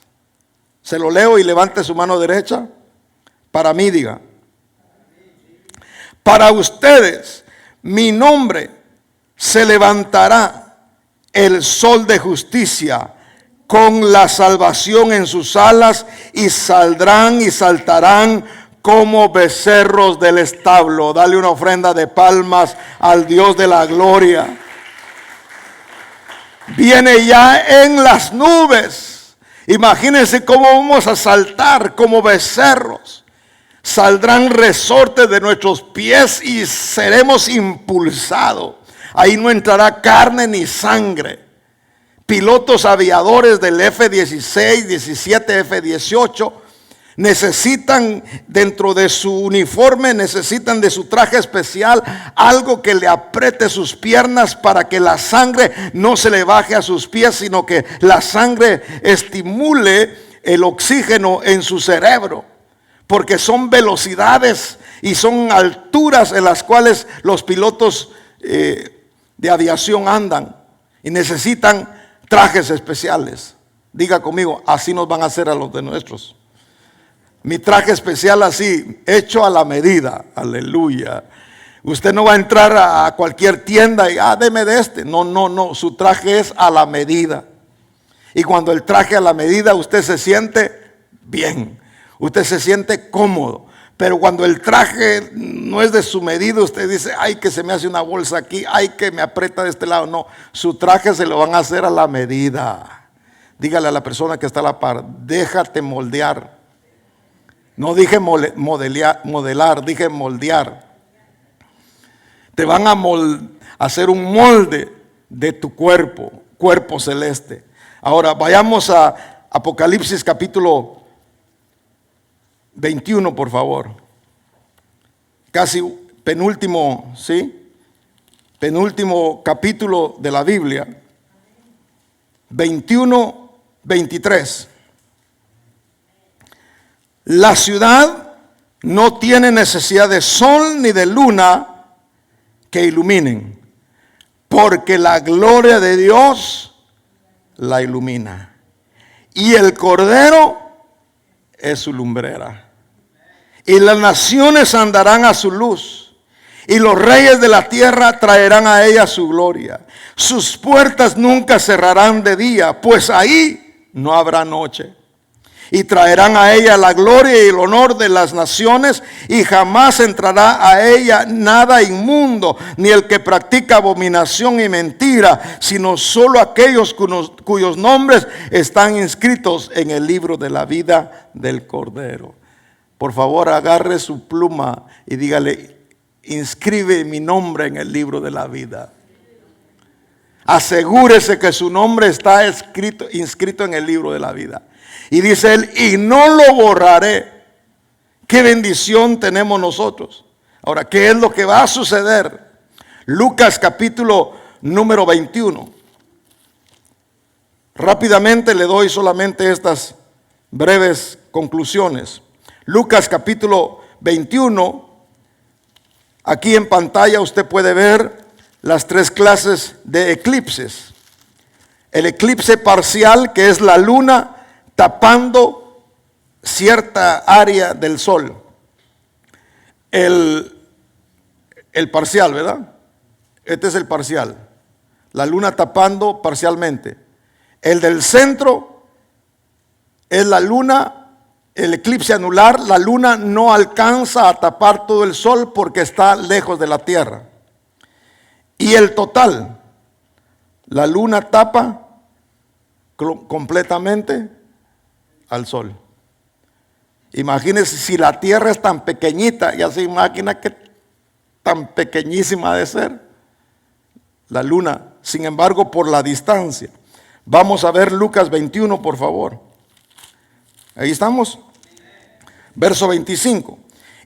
se lo leo y levante su mano derecha. Para mí diga. Para ustedes, mi nombre se levantará el sol de justicia con la salvación en sus alas, y saldrán y saltarán como becerros del establo. Dale una ofrenda de palmas al Dios de la gloria. Viene ya en las nubes. Imagínense cómo vamos a saltar como becerros. Saldrán resortes de nuestros pies y seremos impulsados. Ahí no entrará carne ni sangre. Pilotos aviadores del F-16, 17, F-18 necesitan dentro de su uniforme, necesitan de su traje especial algo que le apriete sus piernas para que la sangre no se le baje a sus pies, sino que la sangre estimule el oxígeno en su cerebro, porque son velocidades y son alturas en las cuales los pilotos de aviación andan y necesitan trajes especiales. Diga conmigo, así nos van a hacer a los de nuestros. Mi traje especial así, hecho a la medida. Aleluya. Usted no va a entrar a cualquier tienda y, deme de este. No, su traje es a la medida. Y cuando el traje a la medida, usted se siente bien. Usted se siente cómodo. Pero cuando el traje no es de su medida, usted dice, ay, que se me hace una bolsa aquí, ay, que me aprieta de este lado. No, su traje se lo van a hacer a la medida. Dígale a la persona que está a la par, déjate moldear. No dije modelar, dije moldear. Te van a hacer un molde de tu cuerpo celeste. Ahora vayamos a Apocalipsis capítulo 21, por favor. Casi penúltimo, ¿sí? Penúltimo capítulo de la Biblia. 21, 23. La ciudad no tiene necesidad de sol ni de luna que iluminen, porque la gloria de Dios la ilumina, y el Cordero es su lumbrera. Y las naciones andarán a su luz, y los reyes de la tierra traerán a ella su gloria. Sus puertas nunca cerrarán de día, pues ahí no habrá noche. Y traerán a ella la gloria y el honor de las naciones, y jamás entrará a ella nada inmundo, ni el que practica abominación y mentira, sino solo aquellos cuyos nombres están inscritos en el libro de la vida del Cordero. por favor agarre su pluma y dígale: inscribe mi nombre en el libro de la vida. Asegúrese que su nombre está inscrito en el libro de la vida. Y dice él: y no lo borraré. Qué bendición tenemos nosotros. Ahora, ¿qué es lo que va a suceder? Lucas capítulo número 21. Rápidamente le doy solamente estas breves conclusiones. Lucas capítulo 21. Aquí en pantalla usted puede ver las tres clases de eclipses. El eclipse parcial, que es la luna tapando cierta área del sol. El parcial, ¿verdad? Este es el parcial. La luna tapando parcialmente. El del centro es la luna, el eclipse anular. La luna no alcanza a tapar todo el sol porque está lejos de la tierra. Y el total, la luna tapa completamente al sol. Imagínense, si la tierra es tan pequeñita, ya se imagina que tan pequeñísima ha de ser la luna. Sin embargo, por la distancia. Vamos a ver Lucas 21, por favor. Ahí estamos. Verso 25.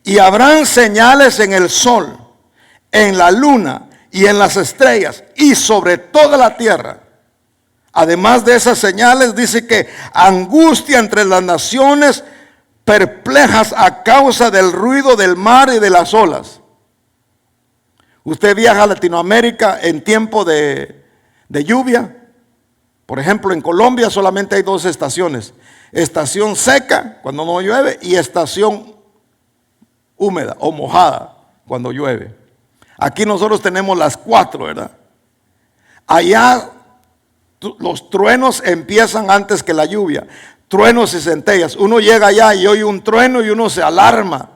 Y habrán señales en el sol, en la luna y en las estrellas y sobre toda la tierra. Además de esas señales, dice que angustia entre las naciones, perplejas a causa del ruido del mar y de las olas. Usted viaja a Latinoamérica en tiempo de lluvia. Por ejemplo, en Colombia solamente hay dos estaciones: estación seca, cuando no llueve, y estación húmeda o mojada, cuando llueve. Aquí nosotros tenemos las cuatro, ¿verdad? Allá los truenos empiezan antes que la lluvia. Truenos y centellas. Uno llega allá y oye un trueno y uno se alarma,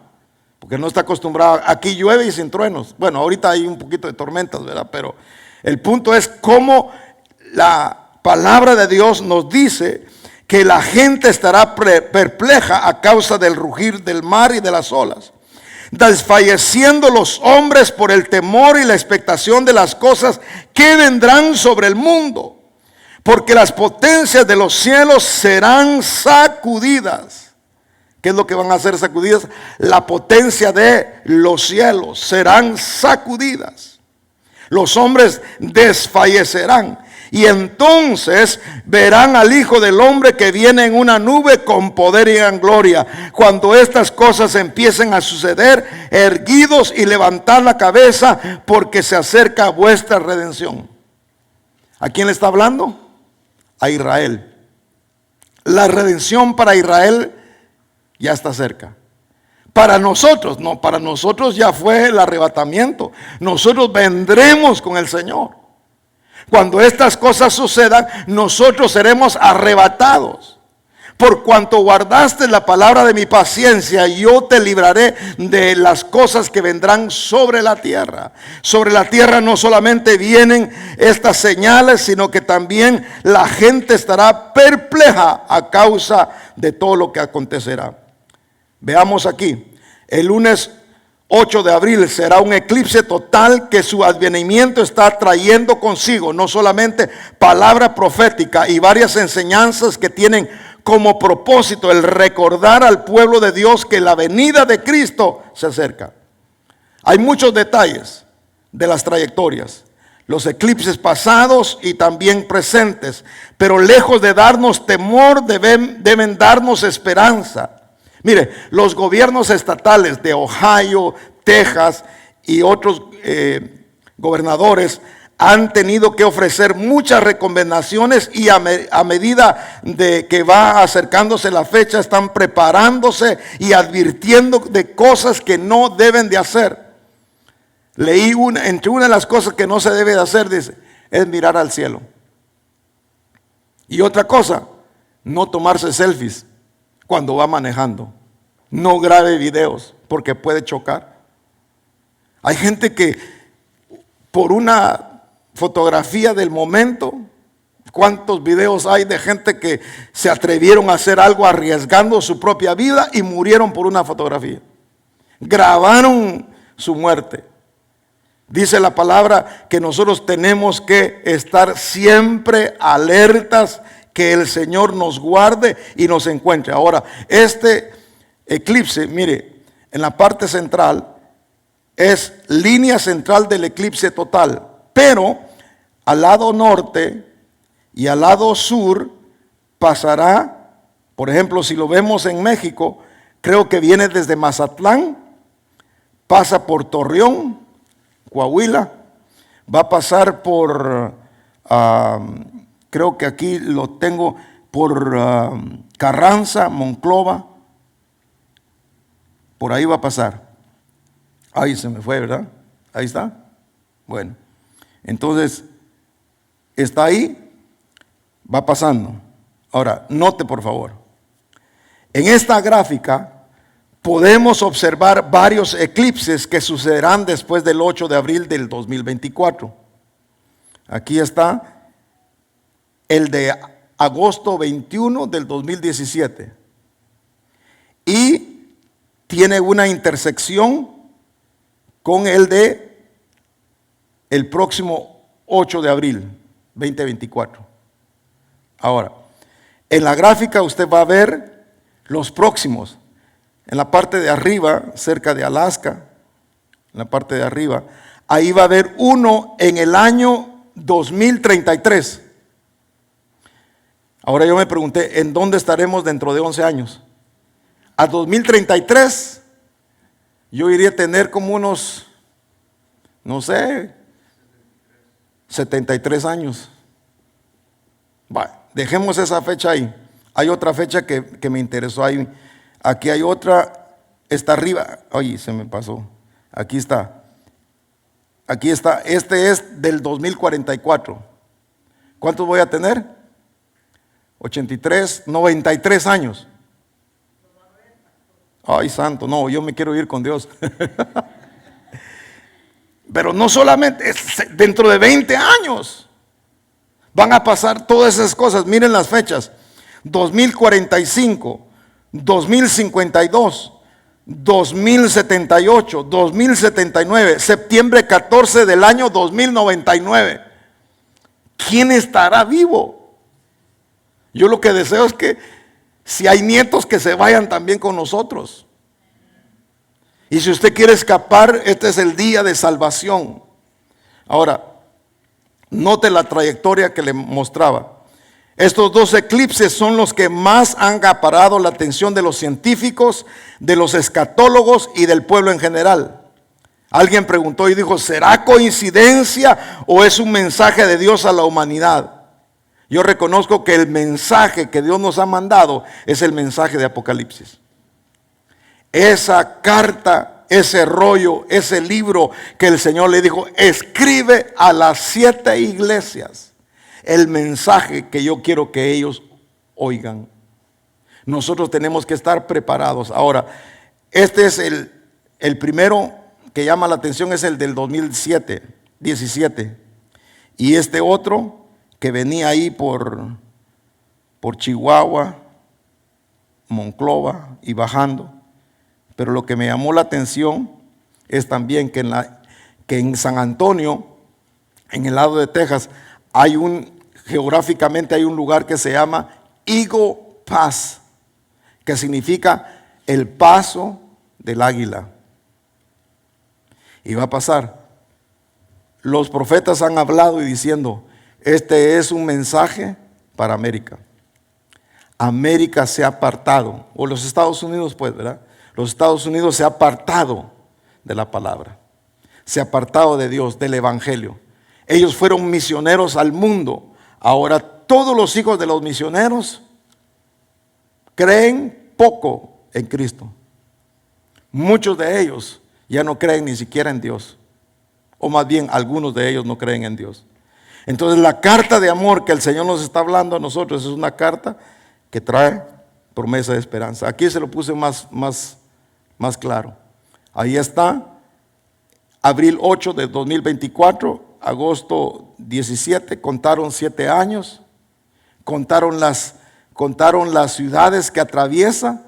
porque no está acostumbrado. Aquí llueve y sin truenos. Bueno, ahorita hay un poquito de tormentas, ¿verdad? Pero el punto es cómo la palabra de Dios nos dice que la gente estará perpleja a causa del rugir del mar y de las olas, desfalleciendo los hombres por el temor y la expectación de las cosas que vendrán sobre el mundo. Porque las potencias de los cielos serán sacudidas. ¿Qué es lo que van a ser sacudidas? La potencia de los cielos serán sacudidas. Los hombres desfallecerán. Y entonces verán al Hijo del Hombre que viene en una nube con poder y en gloria. Cuando estas cosas empiecen a suceder, erguidos y levantad la cabeza, porque se acerca vuestra redención. ¿A quién le está hablando? A Israel. La redención para Israel ya está cerca. Para nosotros, no, para nosotros ya fue el arrebatamiento. Nosotros vendremos con el Señor. Cuando estas cosas sucedan, nosotros seremos arrebatados. Por cuanto guardaste la palabra de mi paciencia, yo te libraré de las cosas que vendrán sobre la tierra. Sobre la tierra no solamente vienen estas señales, sino que también la gente estará perpleja a causa de todo lo que acontecerá. Veamos aquí, el lunes 8 de abril será un eclipse total que su advenimiento está trayendo consigo no solamente palabra profética y varias enseñanzas que tienen como propósito el recordar al pueblo de Dios que la venida de Cristo se acerca. Hay muchos detalles de las trayectorias, los eclipses pasados y también presentes, pero lejos de darnos temor deben darnos esperanza. Mire, los gobiernos estatales de Ohio, Texas y otros gobernadores han tenido que ofrecer muchas recomendaciones y a medida de que va acercándose la fecha están preparándose y advirtiendo de cosas que no deben de hacer. Leí entre una de las cosas que no se debe de hacer, dice, es mirar al cielo. Y otra cosa, no tomarse selfies cuando va manejando. No grabe videos porque puede chocar. Hay gente que por una fotografía del momento, ¿Cuántos videos hay de gente que se atrevieron a hacer algo arriesgando su propia vida y murieron por una fotografía? Grabaron su muerte. Dice la palabra que nosotros tenemos que estar siempre alertas, que el Señor nos guarde y nos encuentre. Ahora, este eclipse, mire, en la parte central es línea central del eclipse total, pero al lado norte y al lado sur pasará, por ejemplo, si lo vemos en México, creo que viene desde Mazatlán, pasa por Torreón, Coahuila, va a pasar por, creo que aquí lo tengo, por Carranza, Monclova, por ahí va a pasar. Ahí se me fue, ¿verdad? Ahí está. Bueno, entonces, está ahí, va pasando. Ahora, note por favor, en esta gráfica podemos observar varios eclipses que sucederán después del 8 de abril del 2024. Aquí está el de agosto 21 del 2017. Y tiene una intersección con el de el próximo 8 de abril 2024. Ahora, en la gráfica usted va a ver los próximos. En la parte de arriba, cerca de Alaska, en la parte de arriba, ahí va a haber uno en el año 2033. Ahora yo me pregunté, ¿en dónde estaremos dentro de 11 años? A 2033, yo iría a tener como unos, no sé, 73 años. Bueno, dejemos esa fecha ahí. Hay otra fecha que me interesó ahí. Aquí hay otra, está arriba. Oye, se me pasó. Aquí está. Aquí está. Este es del 2044. ¿Cuántos voy a tener? 83, 93 años. Ay, santo, no, yo me quiero ir con Dios. Pero no solamente, dentro de 20 años van a pasar todas esas cosas. Miren las fechas: 2045, 2052, 2078, 2079, septiembre 14 del año 2099. ¿Quién estará vivo? Yo lo que deseo es que si hay nietos que se vayan también con nosotros. Y si usted quiere escapar, este es el día de salvación. Ahora, note la trayectoria que le mostraba. Estos dos eclipses son los que más han acaparado la atención de los científicos, de los escatólogos y del pueblo en general. Alguien preguntó y dijo, ¿será coincidencia o es un mensaje de Dios a la humanidad? Yo reconozco que el mensaje que Dios nos ha mandado es el mensaje de Apocalipsis. Esa carta, ese rollo, ese libro que el Señor le dijo, escribe a las 7 iglesias el mensaje que yo quiero que ellos oigan. Nosotros tenemos que estar preparados. Ahora, este es el primero que llama la atención, es el del 2017. Y este otro que venía ahí por Chihuahua, Monclova y bajando. Pero lo que me llamó la atención es también que en San Antonio, en el lado de Texas, geográficamente hay un lugar que se llama Eagle Pass, que significa el paso del águila. Y va a pasar. Los profetas han hablado y diciendo, este es un mensaje para América. América se ha apartado, o los Estados Unidos pues, ¿verdad? Los Estados Unidos se ha apartado de la palabra, se ha apartado de Dios, del evangelio. Ellos fueron misioneros al mundo. Ahora todos los hijos de los misioneros creen poco en Cristo. Muchos de ellos ya no creen ni siquiera en Dios, o más bien algunos de ellos no creen en Dios. Entonces la carta de amor que el Señor nos está hablando a nosotros es una carta que trae promesa de esperanza. Aquí se lo puse más claro. Ahí está, abril 8 de 2024, agosto 17, contaron 7 años. contaron las ciudades que atraviesa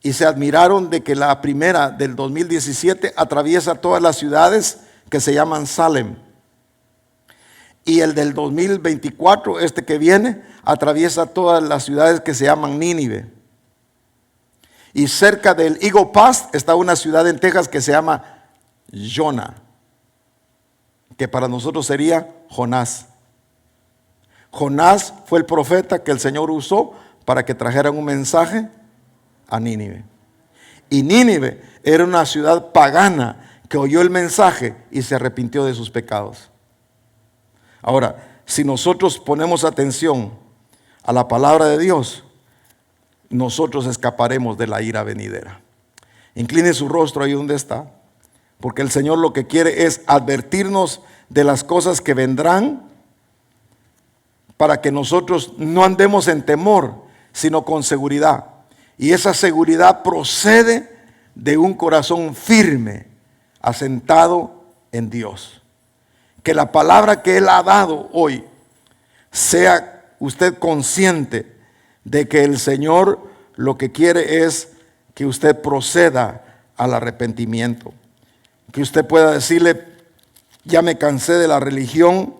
y se admiraron de que la primera del 2017 atraviesa todas las ciudades que se llaman Salem. Y el del 2024, este que viene, atraviesa todas las ciudades que se llaman Nínive. Y cerca del Eagle Pass está una ciudad en Texas que se llama Jonah, que para nosotros sería Jonás. Jonás fue el profeta que el Señor usó para que trajeran un mensaje a Nínive. Y Nínive era una ciudad pagana que oyó el mensaje y se arrepintió de sus pecados. Ahora, si nosotros ponemos atención a la palabra de Dios, nosotros escaparemos de la ira venidera. Incline su rostro ahí donde está, porque el Señor lo que quiere es advertirnos de las cosas que vendrán para que nosotros no andemos en temor, sino con seguridad. Y esa seguridad procede de un corazón firme, asentado en Dios. Que la palabra que Él ha dado hoy sea usted consciente de que el Señor lo que quiere es que usted proceda al arrepentimiento. Que usted pueda decirle: ya me cansé de la religión,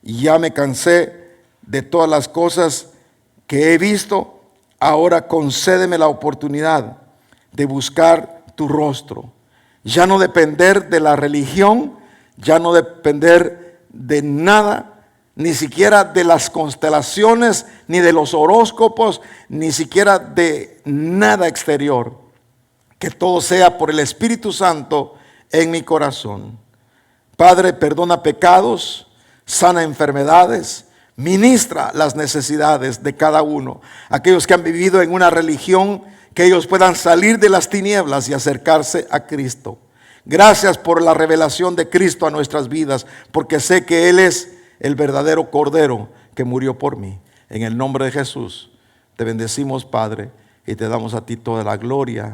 ya me cansé de todas las cosas que he visto, ahora concédeme la oportunidad de buscar tu rostro. Ya no depender de la religión, ya no depender de nada, ni siquiera de las constelaciones, ni de los horóscopos, ni siquiera de nada exterior. Que todo sea por el Espíritu Santo en mi corazón. Padre, perdona pecados, sana enfermedades, ministra las necesidades de cada uno. Aquellos que han vivido en una religión, que ellos puedan salir de las tinieblas y acercarse a Cristo. Gracias por la revelación de Cristo a nuestras vidas, porque sé que Él es el verdadero Cordero que murió por mí. En el nombre de Jesús te bendecimos, Padre, y te damos a ti toda la gloria.